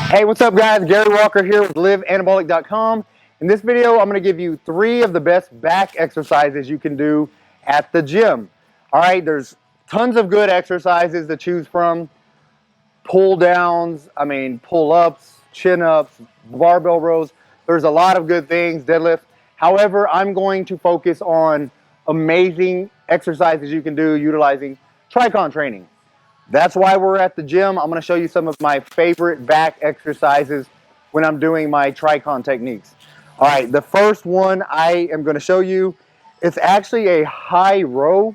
Hey, what's up guys? Gary Walker here with liveanabolic.com. In this video, I'm going to give you 3 of the best back exercises you can do at the gym. All right, there's tons of good exercises to choose from. Pull downs, pull ups, chin ups, barbell rows. There's a lot of good things, deadlift. However, I'm going to focus on amazing exercises you can do utilizing TriCon Training. That's why we're at the gym. I'm going to show you some of my favorite back exercises when I'm doing my TriCon techniques. All right, the first one I am going to show you, it's actually a high row.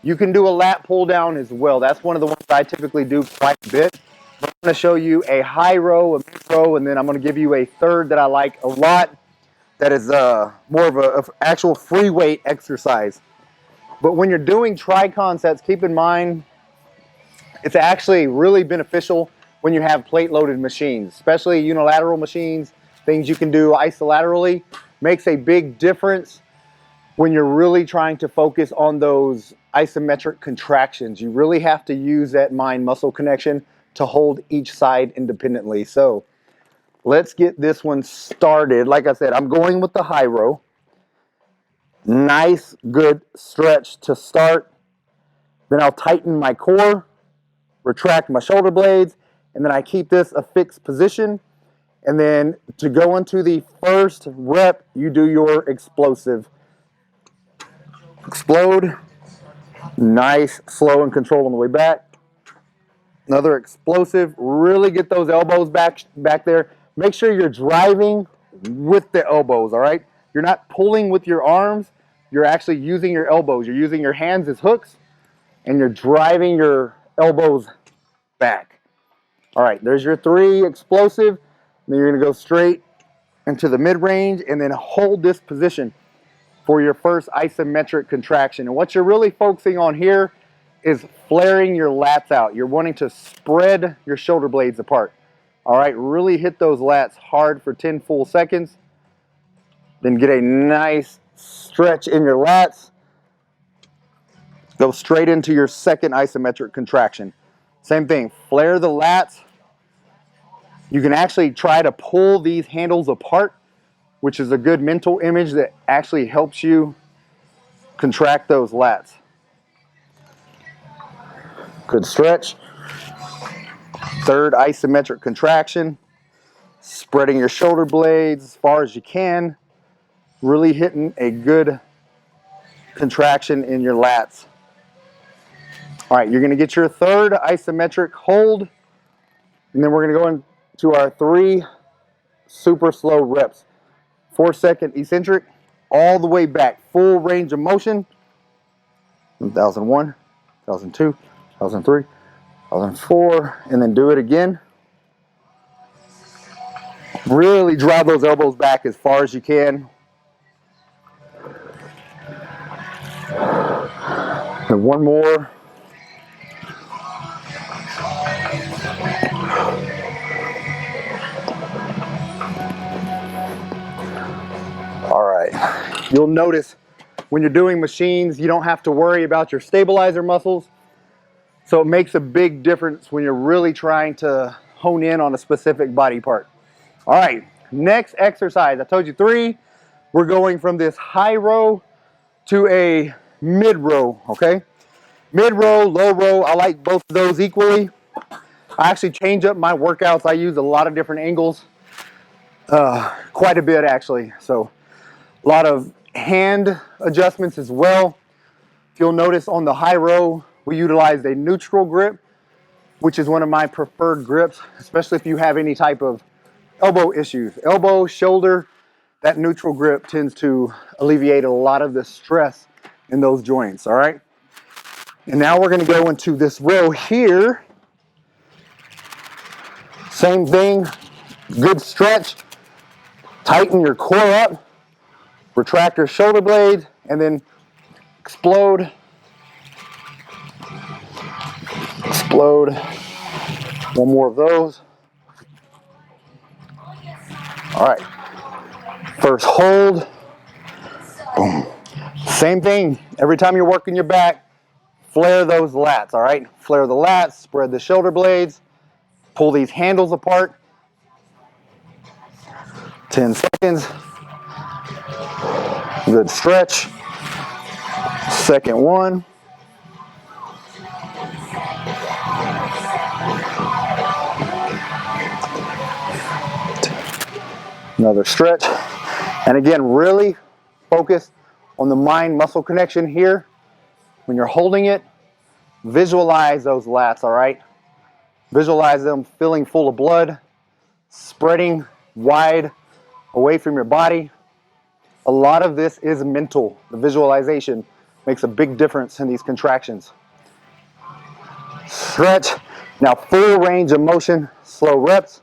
You can do a lat pull down as well. That's one of the ones I typically do quite a bit. I'm going to show you a high row, a mid row, and then I'm going to give you a third that I like a lot that is more of an actual free weight exercise. But when you're doing TriCon sets, keep in mind, it's actually really beneficial when you have plate-loaded machines, especially unilateral machines, things you can do isolaterally. Makes a big difference when you're really trying to focus on those isometric contractions. You really have to use that mind-muscle connection to hold each side independently. So let's get this one started. Like I said, I'm going with the high row. Nice, good stretch to start. Then I'll tighten my core, retract my shoulder blades, and then I keep this a fixed position. And then to go into the first rep, you do your explosive. Explode. Nice, slow and controlled on the way back. Another explosive. Really get those elbows back there. Make sure you're driving with the elbows, all right? You're not pulling with your arms. You're actually using your elbows. You're using your hands as hooks, and you're driving your elbows back. All right, there's your 3 explosive. Then you're going to go straight into the mid-range and then hold this position for your first isometric contraction. And what you're really focusing on here is flaring your lats out. You're wanting to spread your shoulder blades apart. All right, really hit those lats hard for 10 full seconds. Then get a nice stretch in your lats. Go straight into your second isometric contraction. Same thing, flare the lats. You can actually try to pull these handles apart, which is a good mental image that actually helps you contract those lats. Good stretch. Third isometric contraction. Spreading your shoulder blades as far as you can. Really hitting a good contraction in your lats. All right, you're going to get your third isometric hold, and then we're going to go into our 3 super slow reps. 4-second eccentric, all the way back, full range of motion. 1001, 1002, 1003, 1004, and then do it again. Really drive those elbows back as far as you can. And one more. All right, you'll notice when you're doing machines, you don't have to worry about your stabilizer muscles. So it makes a big difference when you're really trying to hone in on a specific body part. All right, next exercise. I told you 3. We're going from this high row to a mid row, okay? Mid row, low row, I like both of those equally. I actually change up my workouts. I use a lot of different angles, quite a bit actually. So a lot of hand adjustments as well. If you'll notice on the high row, we utilized a neutral grip, which is one of my preferred grips, especially if you have any type of elbow issues. Elbow, shoulder, that neutral grip tends to alleviate a lot of the stress in those joints, all right? And now we're gonna go into this row here. Same thing, good stretch. Tighten your core up, retract your shoulder blades, and then explode. Explode. One more of those. All right. First hold. Boom. Same thing. Every time you're working your back, flare those lats, all right? Flare the lats, spread the shoulder blades, pull these handles apart, 10 seconds. Good stretch. Second one. Another stretch. And again, really focus on the mind-muscle connection here. When you're holding it, visualize those lats, all right? Visualize them filling full of blood, spreading wide away from your body. A lot of this is mental. The visualization makes a big difference in these contractions. Stretch. Now full range of motion, slow reps.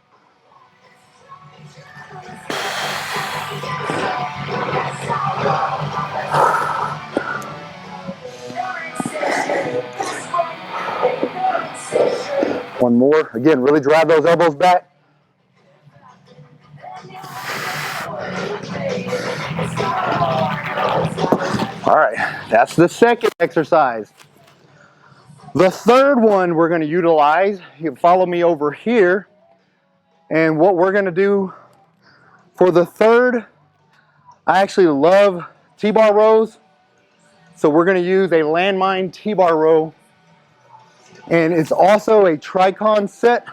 One more. Again, really drive those elbows back. All right, that's the second exercise. The third one we're going to utilize, you can follow me over here, and what we're going to do for the third, I actually love T-bar rows, so we're going to use a landmine T-bar row, and it's also a TriCon set.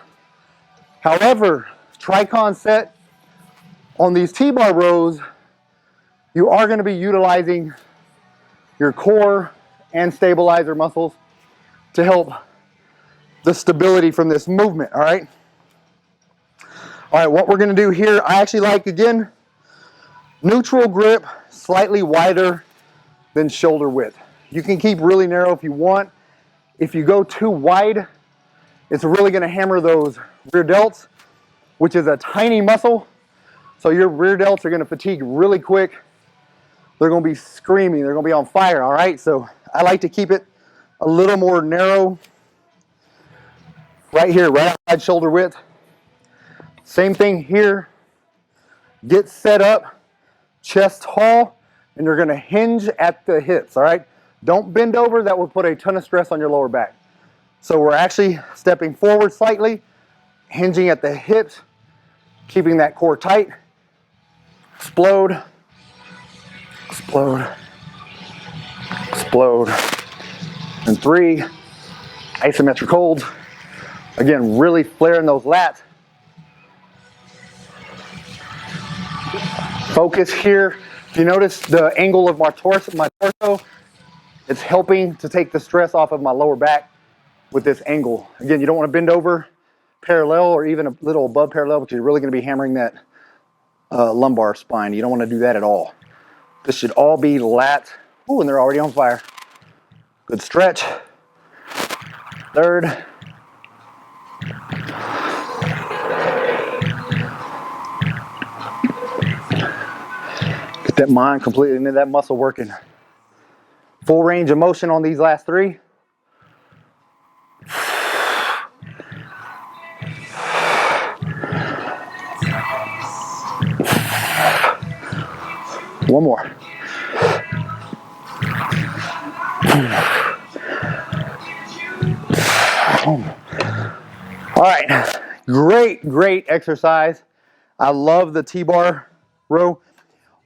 However, TriCon set on these T-bar rows, you are going to be utilizing your core and stabilizer muscles to help the stability from this movement, all right? All right, what we're gonna do here, I actually like, again, neutral grip, slightly wider than shoulder width. You can keep really narrow if you want. If you go too wide, it's really gonna hammer those rear delts, which is a tiny muscle, so your rear delts are gonna fatigue really quick. They're gonna be screaming, they're gonna be on fire, all right? So I like to keep it a little more narrow. Right here, right outside shoulder width. Same thing here. Get set up, chest tall, and you're gonna hinge at the hips, all right? Don't bend over, that will put a ton of stress on your lower back. So we're actually stepping forward slightly, hinging at the hips, keeping that core tight. Explode, explode, explode. And 3, isometric holds. Again, really flaring those lats. Focus here. If you notice the angle of my torso, it's helping to take the stress off of my lower back with this angle. Again, you don't want to bend over parallel or even a little above parallel because you're really going to be hammering that lumbar spine. You don't want to do that at all. This should all be lats. Ooh, and they're already on fire. Good stretch. Third. Get that mind completely into that muscle working. Full range of motion on these last 3. One more. All right, great exercise. I love the T-bar row.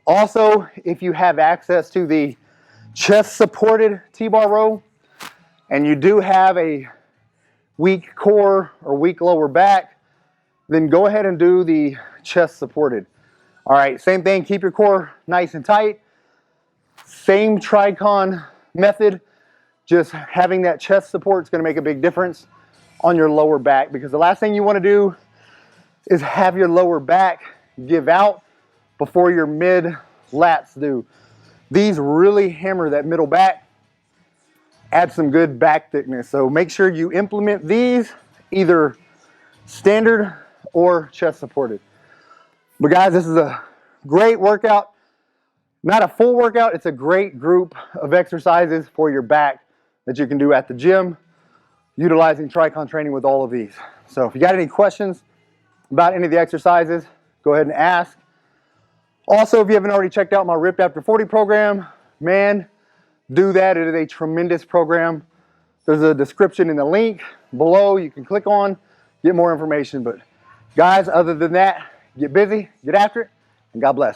Also, if you have access to the chest supported T-bar row and you do have a weak core or weak lower back, then go ahead and do the chest supported. All right, same thing, keep your core nice and tight. Same TriCon method, just having that chest support is going to make a big difference on your lower back, because the last thing you want to do is have your lower back give out before your mid lats do. These really hammer that middle back, add some good back thickness. So make sure you implement these either standard or chest supported. But guys, this is a great workout. Not a full workout, it's a great group of exercises for your back that you can do at the gym, utilizing TriCon Training with all of these. So if you got any questions about any of the exercises, go ahead and ask. Also, if you haven't already checked out my Ripped After 40 program, man, do that. It is a tremendous program. There's a description in the link below you can click on, get more information. But guys, other than that, get busy, get after it, and God bless.